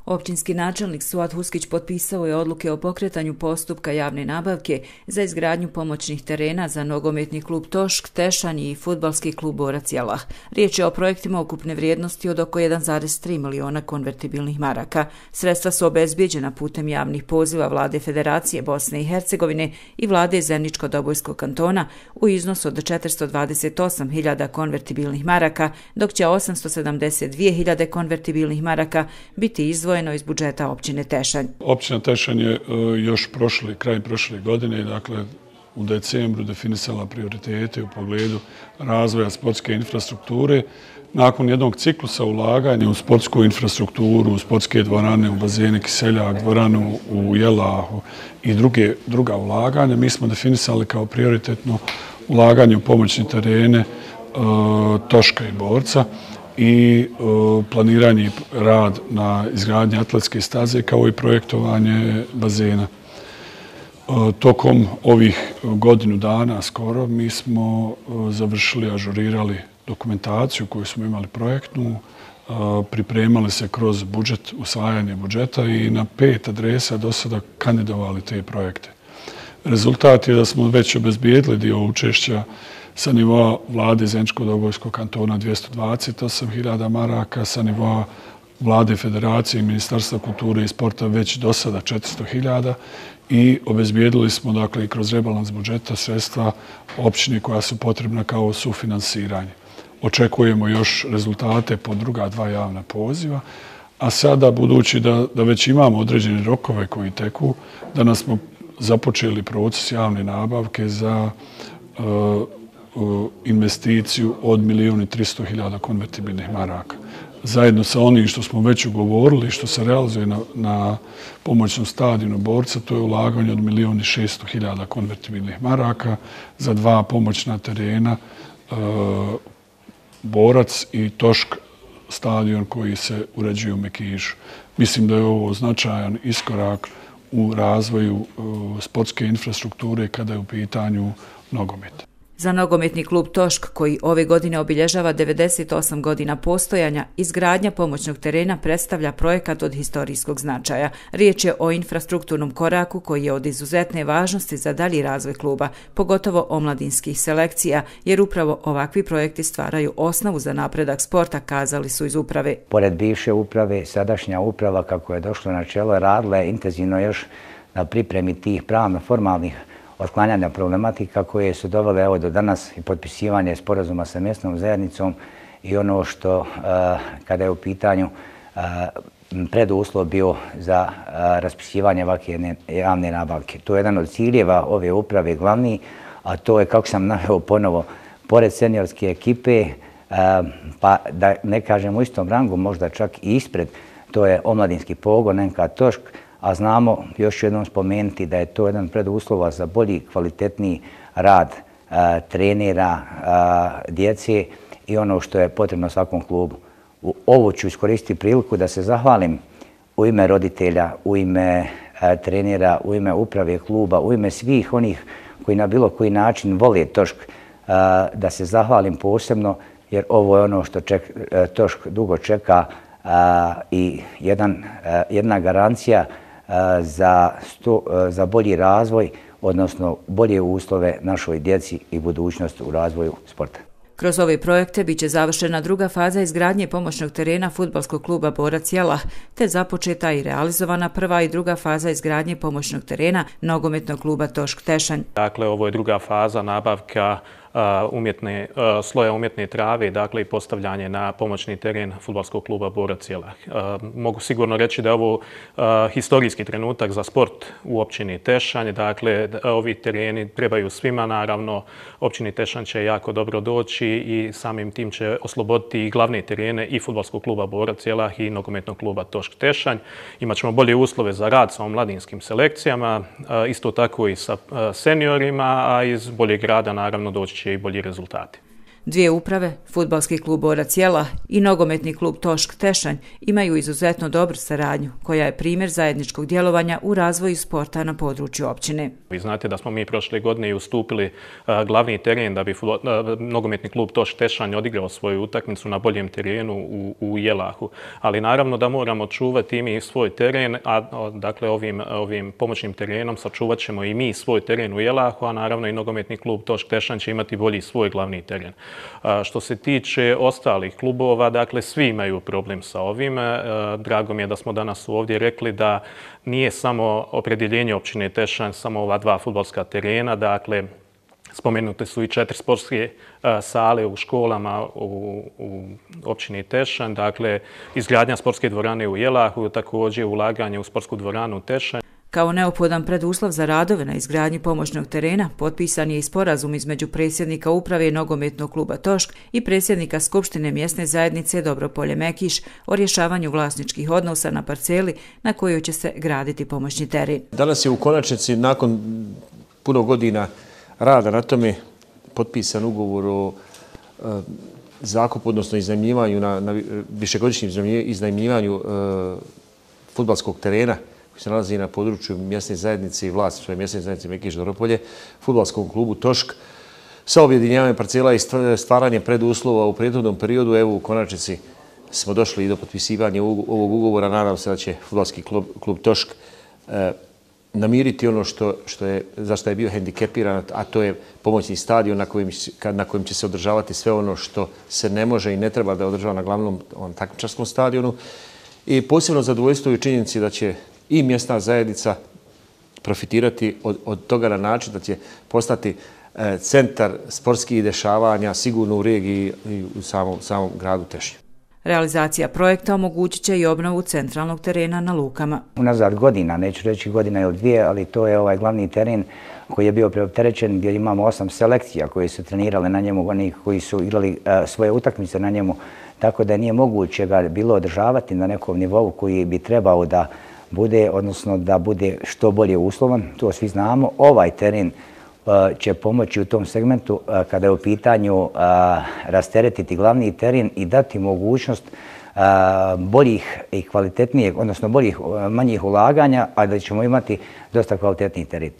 Općinski načelnik Suad Huskić potpisao je odluke o pokretanju postupka javne nabavke za izgradnju pomoćnih terena za nogometni klub Tošk, Tešanj i fudbalski klub Borac Jelah. Riječ je o projektima ukupne vrijednosti od oko 1,3 miliona konvertibilnih maraka. Sredstva su obezbijeđena putem javnih poziva Vlade Federacije Bosne i Hercegovine i Vlade Zeničko-Dobojskog kantona u iznosu od 428.000 konvertibilnih maraka, dok će 872.000 konvertibilnih maraka biti izdvojeno iz budžeta općine Tešanj. Općina Tešanj je još krajem prošle godine, dakle u decembru, definisala prioritete u pogledu razvoja sportske infrastrukture. Nakon jednog ciklusa ulaganja u sportsku infrastrukturu, u sportske dvorane, u bazene Kiseljak, dvoranu u Jelahu i druga ulaganja, mi smo definisali kao prioritetno ulaganje u pomoćne terene Toška i Borca i planiranje i rad na izgradnji atletske staze kao i projektovanje bazena. Tokom ovih godinu dana skoro mi smo završili, ažurirali dokumentaciju koju smo imali projektnu, pripremali se kroz budžet, usvajanje budžeta i na 5 adresa do sada kandidovali te projekte. Rezultat je da smo već obezbijedili dio učešća sa nivoa Vlade Zeničko-Dobojskog kantona 228.000 maraka, sa nivoa Vlade Federacije i Ministarstva kulture i sporta već do sada 400.000 i obezbijedili smo dakle i kroz rebalans budžeta sredstva općine koja su potrebna kao sufinansiranje. Očekujemo još rezultate po druga 2 javna poziva, a sada budući da već imamo određene rokove koji teku, danas smo započeli proces javne nabavke za investiciju od 1.300.000 konvertibilnih maraka. Zajedno sa onim što smo već ugovorili, što se realizuje na pomoćnom stadionu Borca, to je ulaganje od 1.600.000 konvertibilnih maraka za 2 pomoćna terena, Borac i Tošk stadion koji se uređuje u Mekišu. Mislim da je ovo značajan iskorak u razvoju sportske infrastrukture kada je u pitanju nogomet. Za nogometni klub Tošk, koji ove godine obilježava 98 godina postojanja, izgradnja pomoćnog terena predstavlja projekat od historijskog značaja. Riječ je o infrastrukturnom koraku koji je od izuzetne važnosti za dalji razvoj kluba, pogotovo omladinskih selekcija, jer upravo ovakvi projekti stvaraju osnovu za napredak sporta, kazali su iz uprave. Pored bivše uprave, sadašnja uprava, kako je došla na čelo, radila je intenzivno još na pripremi tih pravno-formalnih otklanjanja problematika koje su dovele do danas i potpisivanje sporazuma sa mjesnom zajednicom i ono što kada je u pitanju preduslov bio za raspisivanje ovakve javne nabavke. To je jedan od ciljeva ove uprave glavni, a to je, kako sam naveo ponovo, pored seniorske ekipe, pa da ne kažem u istom rangu, možda čak i ispred, to je omladinski pogon NK Tošk, a znamo još jednom spomenuti da je to jedan preduslova za bolji, kvalitetniji rad trenera, djece i ono što je potrebno svakom klubu. Ovo ću iskoristiti priliku da se zahvalim u ime roditelja, u ime trenera, u ime uprave kluba, u ime svih onih koji na bilo koji način vole Tošk, da se zahvalim posebno jer ovo je ono što Tošk dugo čeka i jedna garancija za bolji razvoj, odnosno bolje uslove našoj djeci i budućnosti u razvoju sporta. Kroz ove projekte biće završena druga faza izgradnje pomoćnog terena fudbalskog kluba Borac Jelah, te započeta i realizovana prva i druga faza izgradnje pomoćnog terena nogometnog kluba Tošk Tešanj. Dakle, ovo je druga faza nabavka sloja umjetne trave, dakle i postavljanje na pomoćni teren fudbalskog kluba Borac Jelah. Mogu sigurno reći da je ovo historijski trenutak za sport u općini Tešanj. Dakle, ovi tereni trebaju svima, naravno. Općini Tešanj će jako dobro doći i samim tim će osloboditi i glavne terene i fudbalskog kluba Borac Jelah i nogometnog kluba Tošk Tešanj. Imaćemo bolje uslove za rad sa omladinskim selekcijama, isto tako i sa seniorima, a iz boljeg rada naravno doći će i bolji rezultati. Dvije uprave, fudbalski klub Borac Jelah i nogometni klub Tošk Tešanj imaju izuzetno dobru saradnju, koja je primjer zajedničkog djelovanja u razvoju sporta na području općine. Vi znate da smo mi prošle godine ustupili glavni teren da bi nogometni klub Tošk Tešanj odigrao svoju utakmicu na boljem terenu u Jelahu. Ali naravno da moramo čuvati i mi svoj teren, a dakle ovim pomoćnim terenom sačuvat ćemo i mi svoj teren u Jelahu, a naravno i nogometni klub Tošk Tešanj će imati bolji svoj glavni teren. Što se tiče ostalih klubova, dakle svi imaju problem sa ovim. Drago mi je da smo danas ovdje rekli da nije samo opredjeljenje općine Tešanj, samo ova dva fudbalska terena, dakle spomenute su i 4 sportske sale u školama u općini Tešanj, dakle izgradnja sportske dvorane u Jelahu, također ulaganje u sportsku dvoranu Tešanj. Kao neophodan preduslov za radove na izgradnji pomoćnog terena potpisan je i sporazum između predsjednika uprave nogometnog kluba Tošk i predsjednika Skupštine mjesne zajednice Dobropolje Mekiš o rješavanju vlasničkih odnosa na parceli na kojoj će se graditi pomoćni teren. Danas je u konačnici nakon puno godina rada na tome potpisan ugovor o zakupu, odnosno iznajmljivanju na višegodišnjem iznajmljivanju fudbalskog terena koji se nalazi na području mjesne zajednice i vlasništva mjesne zajednice Mekiš Dobropolje, fudbalskom klubu Tošk, sa objedinjavanjem parcela i stvaranjem preduslova u prethodnom periodu. Evo u konačnici smo došli i do potpisivanja ovog ugovora. Nadam se da će fudbalski klub Tošk namiriti ono za što je bio hendikepiran, a to je pomoćni stadion na kojem će se održavati sve ono što se ne može i ne treba da održava na glavnom takmičarskom stadionu. I posebno zadovoljstvo je u činjenici da će i mjesna zajednica profitirati od toga na način da će postati centar sportskih dešavanja sigurno u regiji i u samom gradu Tešnju. Realizacija projekta omogućit će i obnovu centralnog terena na Lukama. Unazad godina, neću reći godina ili dvije, ali to je ovaj glavni teren koji je bio preopterećen, gdje imamo 8 selekcija koje su trenirale na njemu, oni koji su igrali svoje utakmice na njemu, tako da nije moguće ga bilo održavati na nekom nivou koji bi trebao da bude, odnosno da bude što bolje uslovan. To svi znamo. Ovaj teren će pomoći u tom segmentu kada je u pitanju rasteretiti glavni teren i dati mogućnost boljih i kvalitetnijeg, odnosno manjih ulaganja, a da ćemo imati dosta kvalitetniji teren.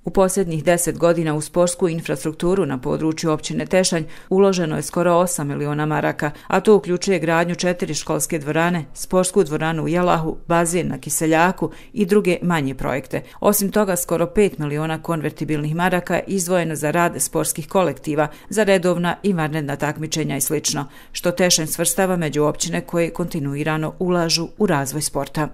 U posljednjih 10 godina u sportsku infrastrukturu na području općine Tešanj uloženo je skoro 8 miliona maraka, a to uključuje gradnju 4 školske dvorane, sportsku dvoranu u Jelahu, bazen na Kiseljaku i druge manje projekte. Osim toga, skoro 5 miliona konvertibilnih maraka izdvojeno za rad sportskih kolektiva, za redovna i vanredna takmičenja i sl., što Tešanj svrstava među općine koje kontinuirano ulažu u razvoj sporta.